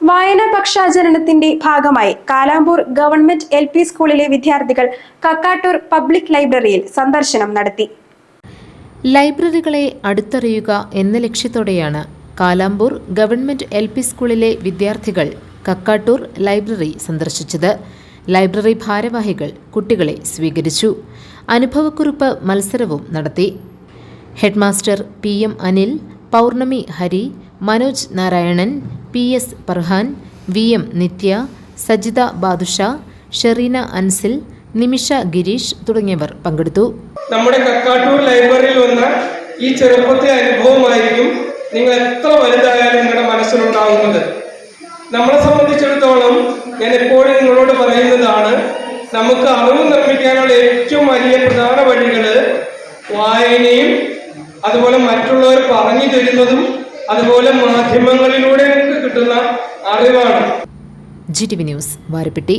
വായനാ പക്ഷാചരണത്തിന്റെ ഭാഗമായി Kalampoor government LP സ്കൂളിലെ വിദ്യാർത്ഥികൾ കക്കാട്ടൂർ പബ്ലിക് ലൈബ്രറിയിൽ സന്ദർശനം നടത്തി. ലൈബ്രറികളെ അടുത്തറിയുക എന്ന ലക്ഷ്യത്തോടെയാണ് കാലാമ്പൂർ ഗവൺമെന്റ് LP സ്കൂളിലെ വിദ്യാർത്ഥികൾ കക്കാട്ടൂർ ലൈബ്രറി സന്ദർശിച്ചത്. ലൈബ്രറി ഭാരവാഹികൾ കുട്ടികളെ സ്വീകരിച്ചു. അനുഭവക്കുറിപ്പ് മത്സരവും നടത്തി. ഹെഡ്മാസ്റ്റർ PM അനിൽ, പൗർണമി ഹരി, മനോജ് നാരായണൻ, PS പർഹാൻ, VM നിത്യ, സജിത ബാദുഷ, ഷെറീന അൻസിൽ, നിമിഷ ഗിരീഷ് തുടങ്ങിയവർ പങ്കെടുത്തു. നമ്മുടെ കക്കാട്ടൂർ ലൈബ്രറിയിൽ വന്ന ഈ ചെറുപ്പത്തെ അനുഭവമായിരിക്കും നിങ്ങൾ എത്ര വലുതായാലും നിങ്ങളുടെ മനസ്സിലുണ്ടാകുന്നത്. നമ്മളെ സംബന്ധിച്ചിടത്തോളം ഞാൻ എപ്പോഴും നിങ്ങളോട് പറയുന്നതാണ്, നമുക്ക് അറിവ് നിർമ്മിക്കാനുള്ള ഏറ്റവും വലിയ പ്രധാന വഴികൾ വായനയും അതുപോലെ മറ്റുള്ളവർ പറഞ്ഞു തരുന്നതും അതുപോലെ മാധ്യമങ്ങളിലൂടെ കിട്ടുന്ന അറിവാണ്. GTV news Varappetty.